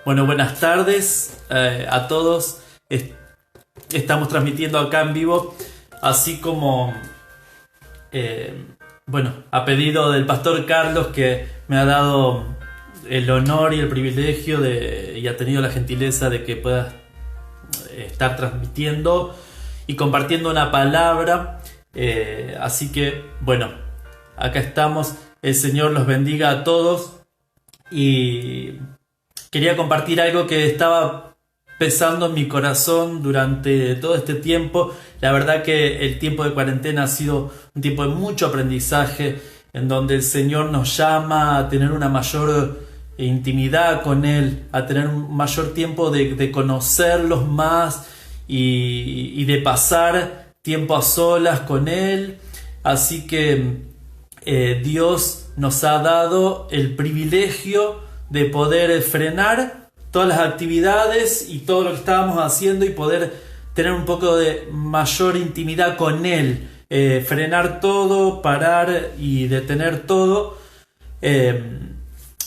Bueno, buenas tardes a todos. Estamos transmitiendo acá en vivo, así como, a pedido del pastor Carlos, que me ha dado el honor y el privilegio y ha tenido la gentileza de que pueda estar transmitiendo y compartiendo una palabra. Así que, acá estamos. El Señor los bendiga a todos. Y quería compartir algo que estaba pesando en mi corazón durante todo este tiempo. La verdad que el tiempo de cuarentena ha sido un tiempo de mucho aprendizaje, en donde el Señor nos llama a tener una mayor intimidad con Él, a tener un mayor tiempo de conocerlos más y de pasar tiempo a solas con Él. Así que Dios nos ha dado el privilegio de poder frenar todas las actividades y todo lo que estábamos haciendo y poder tener un poco de mayor intimidad con Él, frenar todo, parar y detener todo.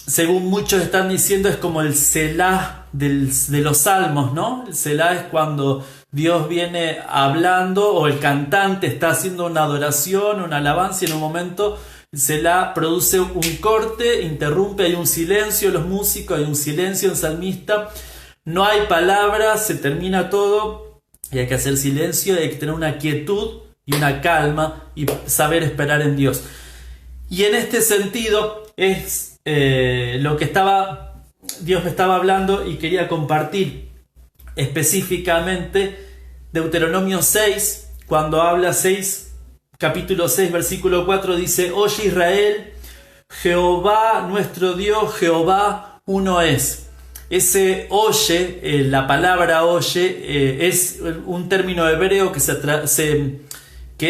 Según muchos están diciendo, es como el Selah de los salmos, ¿no? El Selah es cuando Dios viene hablando o el cantante está haciendo una adoración, una alabanza, y en un momento el Selah produce un corte, interrumpe, hay un silencio, los músicos, hay un silencio en salmista, no hay palabras, se termina todo y hay que hacer silencio, hay que tener una quietud y una calma y saber esperar en Dios. Y en este sentido es lo que Dios me estaba hablando y quería compartir específicamente Deuteronomio 6, cuando habla capítulo 6, versículo 4, dice: Oye Israel, Jehová nuestro Dios, Jehová uno es. Ese oye, la palabra oye, es un término hebreo que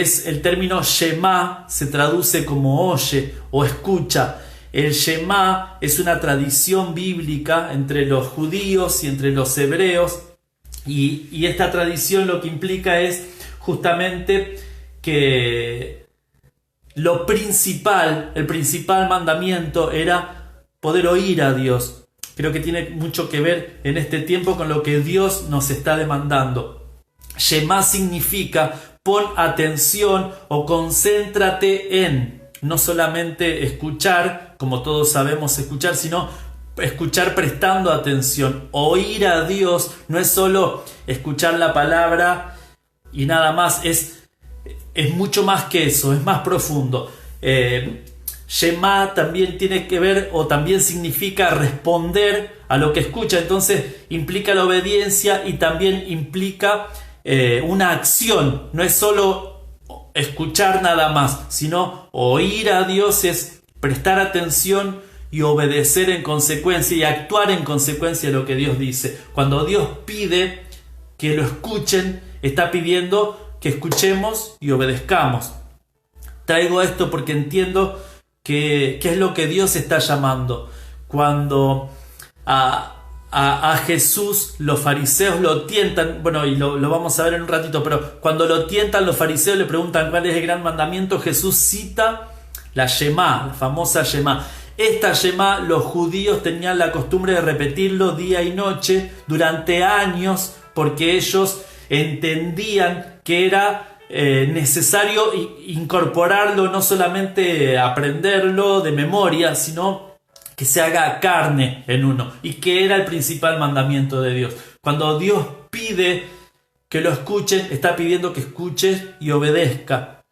es el término Shema, se traduce como oye o escucha. El Shema es una tradición bíblica entre los judíos y entre los hebreos, y esta tradición lo que implica es justamente que el principal mandamiento era poder oír a Dios. Creo que tiene mucho que ver en este tiempo con lo que Dios nos está demandando. Shema significa pon atención o concéntrate en, no solamente escuchar, como todos sabemos escuchar, sino escuchar prestando atención. Oír a Dios no es solo escuchar la palabra y nada más, es mucho más que eso, es más profundo. Shema también tiene que ver, o también significa responder a lo que escucha, entonces implica la obediencia y también implica una acción. No es solo escuchar nada más, sino oír a Dios es prestar atención y obedecer en consecuencia y actuar en consecuencia de lo que Dios dice. Cuando Dios pide que lo escuchen, está pidiendo que escuchemos y obedezcamos. Traigo esto porque entiendo que es lo que Dios está llamando. Cuando a Jesús los fariseos lo tientan, y lo vamos a ver en un ratito, pero cuando lo tientan los fariseos, le preguntan cuál es el gran mandamiento, Jesús cita la Shema, la famosa Shema. Esta Shema los judíos tenían la costumbre de repetirlo día y noche durante años, porque ellos entendían que era necesario incorporarlo, no solamente aprenderlo de memoria, sino que se haga carne en uno, y que era el principal mandamiento de Dios. Cuando Dios pide que lo escuchen, está pidiendo que escuches y obedezca.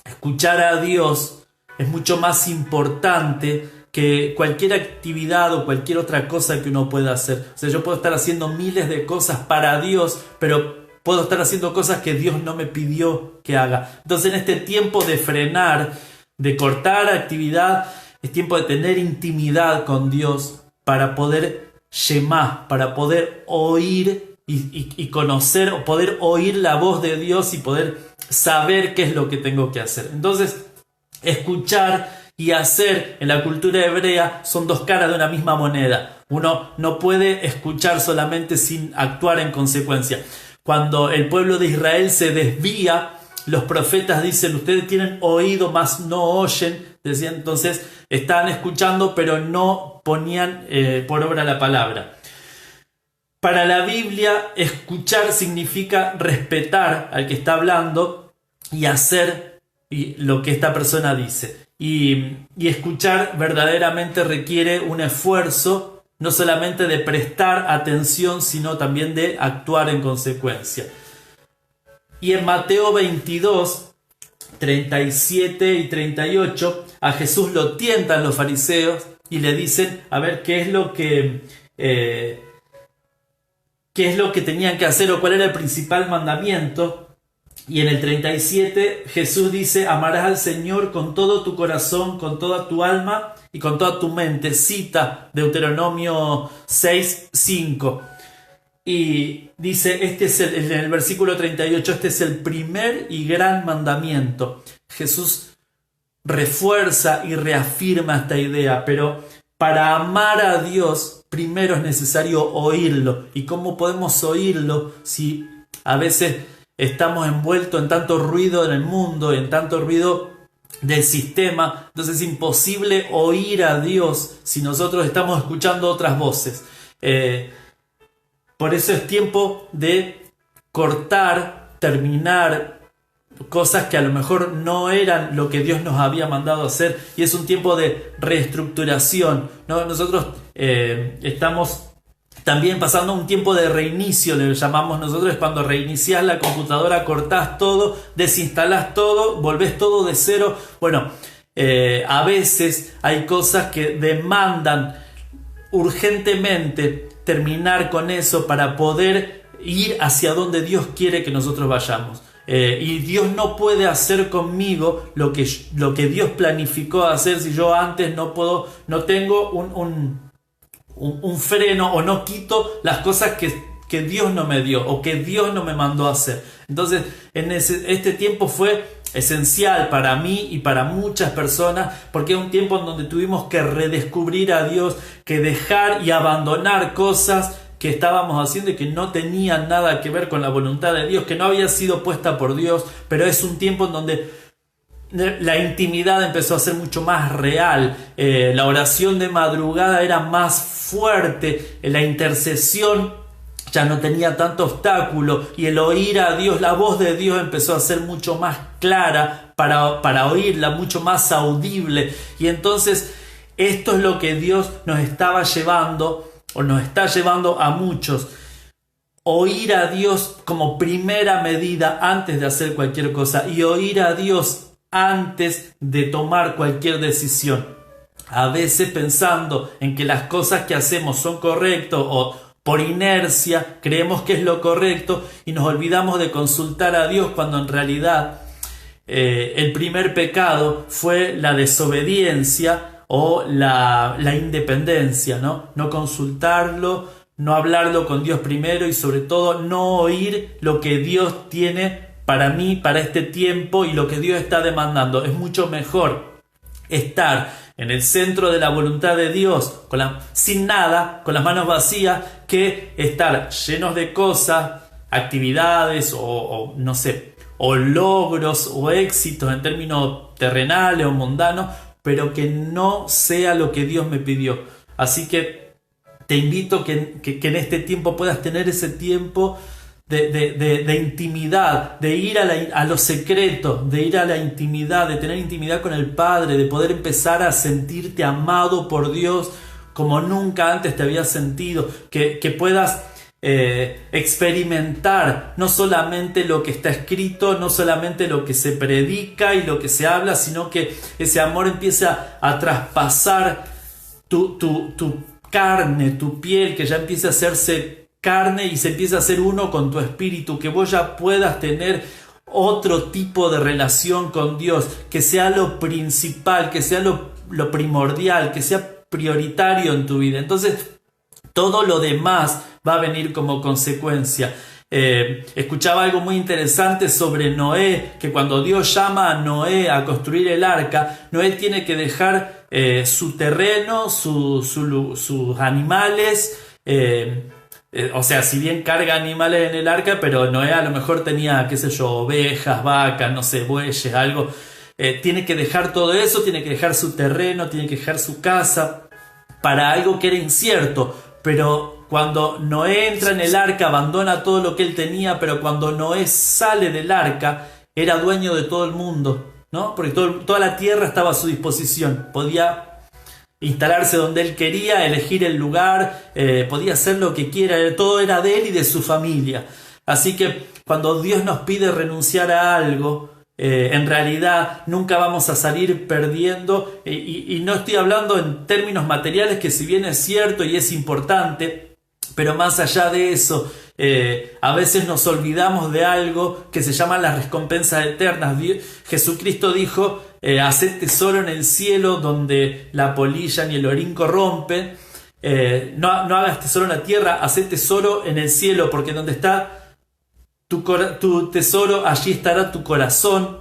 Escuchar a Dios es mucho más importante que cualquier actividad o cualquier otra cosa que uno pueda hacer. O sea, yo puedo estar haciendo miles de cosas para Dios, pero puedo estar haciendo cosas que Dios no me pidió que haga. Entonces, en este tiempo de frenar, de cortar actividad, es tiempo de tener intimidad con Dios para poder Shema, para poder oír y conocer, o poder oír la voz de Dios y poder saber qué es lo que tengo que hacer. Entonces, escuchar y hacer en la cultura hebrea son dos caras de una misma moneda. Uno no puede escuchar solamente sin actuar en consecuencia. Cuando el pueblo de Israel se desvía, los profetas dicen: ustedes tienen oído, mas no oyen. Decían, entonces estaban escuchando, pero no ponían por obra la palabra. Para la Biblia, escuchar significa respetar al que está hablando y hacer lo que esta persona dice. Y escuchar verdaderamente requiere un esfuerzo, no solamente de prestar atención, sino también de actuar en consecuencia. Y en Mateo 22, 37 y 38, a Jesús lo tientan los fariseos y le dicen, a ver, ¿qué es lo que tenían que hacer o cuál era el principal mandamiento? Y en el 37 Jesús dice, amarás al Señor con todo tu corazón, con toda tu alma y con toda tu mente. Cita Deuteronomio 6:5. Y dice, en el versículo 38, este es el primer y gran mandamiento. Jesús refuerza y reafirma esta idea, pero para amar a Dios primero es necesario oírlo. ¿Y cómo podemos oírlo si a veces estamos envueltos en tanto ruido en el mundo, en tanto ruido del sistema? Entonces es imposible oír a Dios si nosotros estamos escuchando otras voces. Por eso es tiempo de cortar, terminar cosas que a lo mejor no eran lo que Dios nos había mandado hacer, y es un tiempo de reestructuración, ¿no? Nosotros estamos también pasando un tiempo de reinicio, le llamamos nosotros, es cuando reiniciás la computadora, cortás todo, desinstalás todo, volvés todo de cero. Bueno, a veces hay cosas que demandan urgentemente terminar con eso para poder ir hacia donde Dios quiere que nosotros vayamos. Y Dios no puede hacer conmigo lo que Dios planificó hacer si yo antes no tengo un freno o no quito las cosas que Dios no me dio o que Dios no me mandó a hacer. Entonces, este tiempo fue esencial para mí y para muchas personas, porque es un tiempo en donde tuvimos que redescubrir a Dios, que dejar y abandonar cosas que estábamos haciendo y que no tenían nada que ver con la voluntad de Dios, que no había sido puesta por Dios. Pero es un tiempo en donde la intimidad empezó a ser mucho más real, la oración de madrugada era más fuerte, la intercesión ya no tenía tanto obstáculo, y el oír a Dios, la voz de Dios empezó a ser mucho más clara para oírla, mucho más audible. Y entonces esto es lo que Dios nos estaba llevando, o nos está llevando a muchos: oír a Dios como primera medida antes de hacer cualquier cosa, y oír a Dios antes de tomar cualquier decisión. A veces, pensando en que las cosas que hacemos son correctas, o por inercia creemos que es lo correcto, y nos olvidamos de consultar a Dios, cuando en realidad el primer pecado fue la desobediencia o la independencia, no consultarlo, no hablarlo con Dios primero, y sobre todo no oír lo que Dios tiene para mí, para este tiempo, y lo que Dios está demandando. Es mucho mejor estar en el centro de la voluntad de Dios, sin nada, con las manos vacías, que estar llenos de cosas, actividades o no sé, o logros o éxitos en términos terrenales o mundanos, pero que no sea lo que Dios me pidió. Así que te invito que en este tiempo puedas tener ese tiempo de intimidad, de ir a lo secreto, de ir a la intimidad, de tener intimidad con el Padre, de poder empezar a sentirte amado por Dios como nunca antes te habías sentido, que puedas experimentar no solamente lo que está escrito, no solamente lo que se predica y lo que se habla, sino que ese amor empieza a traspasar tu carne, tu piel, que ya empieza a hacerse carne y se empieza a hacer uno con tu espíritu, que vos ya puedas tener otro tipo de relación con Dios, que sea lo principal, que sea lo primordial, que sea prioritario en tu vida. Entonces todo lo demás va a venir como consecuencia. Escuchaba algo muy interesante sobre Noé, que cuando Dios llama a Noé a construir el arca, Noé tiene que dejar su terreno, sus animales, o sea, si bien carga animales en el arca, pero Noé a lo mejor tenía, qué sé yo, ovejas, vacas, no sé, bueyes, algo. Tiene que dejar todo eso, tiene que dejar su terreno, tiene que dejar su casa para algo que era incierto, pero cuando Noé entra en el arca, abandona todo lo que él tenía, pero cuando Noé sale del arca, era dueño de todo el mundo, ¿no? Porque toda la tierra estaba a su disposición. Podía instalarse donde él quería, elegir el lugar, podía hacer lo que quiera, todo era de él y de su familia. Así que cuando Dios nos pide renunciar a algo, en realidad nunca vamos a salir perdiendo, y no estoy hablando en términos materiales, que si bien es cierto y es importante, pero más allá de eso, a veces nos olvidamos de algo que se llama las recompensas eternas. Jesucristo dijo: haced tesoro en el cielo, donde la polilla ni el orín corrompen. No hagas tesoro en la tierra, haced tesoro en el cielo, porque donde está tu tesoro, allí estará tu corazón.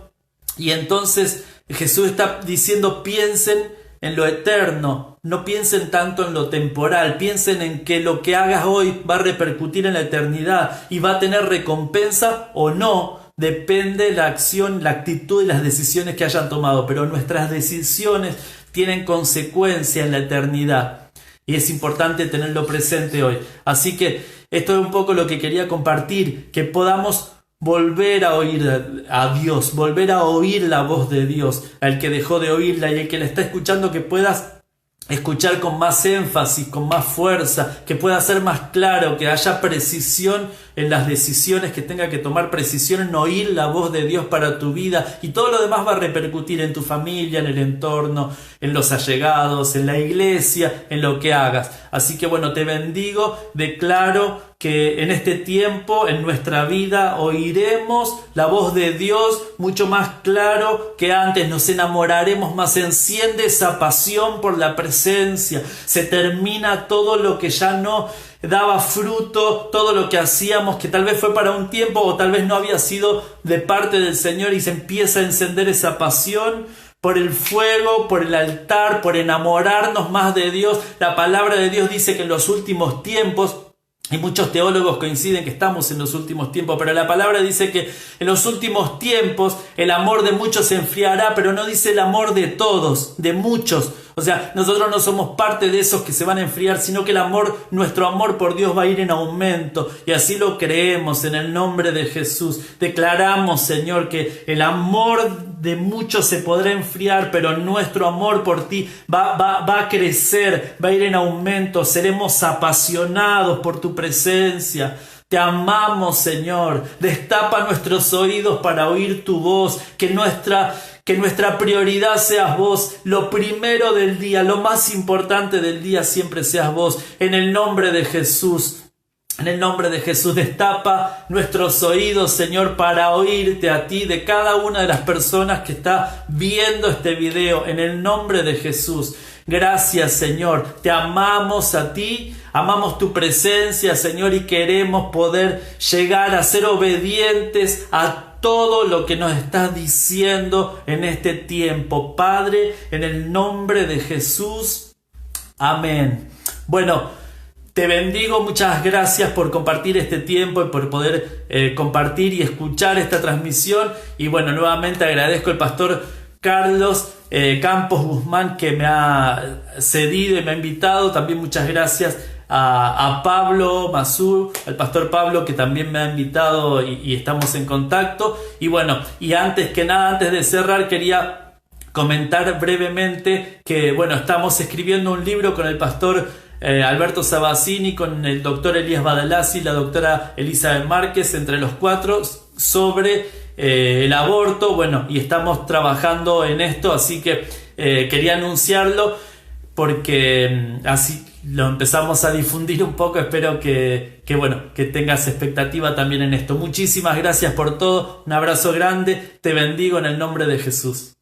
Y entonces Jesús está diciendo: piensen en lo eterno, no piensen tanto en lo temporal, piensen en que lo que hagas hoy va a repercutir en la eternidad y va a tener recompensa o no, depende de la acción, la actitud y las decisiones que hayan tomado, pero nuestras decisiones tienen consecuencia en la eternidad y es importante tenerlo presente hoy. Así que esto es un poco lo que quería compartir, que podamos volver a oír a Dios, volver a oír la voz de Dios, al que dejó de oírla, y el que la está escuchando, que puedas escuchar con más énfasis, con más fuerza, que pueda ser más claro, que haya precisión en las decisiones que tenga que tomar, precisión en oír la voz de Dios para tu vida, y todo lo demás va a repercutir en tu familia, en el entorno, en los allegados, en la iglesia, en lo que hagas. Así que bueno, te bendigo, declaro que en este tiempo, en nuestra vida, oiremos la voz de Dios mucho más claro que antes, nos enamoraremos más, se enciende esa pasión por la presencia, se termina todo lo que ya no daba fruto, todo lo que hacíamos que tal vez fue para un tiempo o tal vez no había sido de parte del Señor, y se empieza a encender esa pasión por el fuego, por el altar, por enamorarnos más de Dios. La palabra de Dios dice que en los últimos tiempos, y muchos teólogos coinciden que estamos en los últimos tiempos, pero la palabra dice que en los últimos tiempos el amor de muchos se enfriará, pero no dice el amor de todos, de muchos. O sea, nosotros no somos parte de esos que se van a enfriar, sino que nuestro amor por Dios va a ir en aumento, y así lo creemos en el nombre de Jesús. Declaramos, Señor, que el amor de muchos se podrá enfriar, pero nuestro amor por ti va a crecer, va a ir en aumento. Seremos apasionados por tu presencia. Te amamos, Señor. Destapa nuestros oídos para oír tu voz, que nuestra prioridad seas vos, lo primero del día, lo más importante del día siempre seas vos. En el nombre de Jesús. En el nombre de Jesús, destapa nuestros oídos, Señor, para oírte a ti, de cada una de las personas que está viendo este video. En el nombre de Jesús. Gracias, Señor. Te amamos a ti, amamos tu presencia, Señor, y queremos poder llegar a ser obedientes a todo lo que nos estás diciendo en este tiempo. Padre, en el nombre de Jesús. Amén. Bueno, te bendigo, muchas gracias por compartir este tiempo y por poder compartir y escuchar esta transmisión. Y bueno, nuevamente agradezco al pastor Carlos Campos Guzmán, que me ha cedido y me ha invitado. También muchas gracias a Pablo Mazur, al pastor Pablo, que también me ha invitado y estamos en contacto. Y bueno, y antes que nada, antes de cerrar, quería comentar brevemente que bueno, estamos escribiendo un libro con el pastor Alberto Sabazzini, con el doctor Elías Badalasi, la doctora Elizabeth Márquez, entre los cuatro, sobre el aborto. Bueno, y estamos trabajando en esto, así que quería anunciarlo porque así lo empezamos a difundir un poco. Espero que tengas expectativa también en esto. Muchísimas gracias por todo, un abrazo grande, te bendigo en el nombre de Jesús.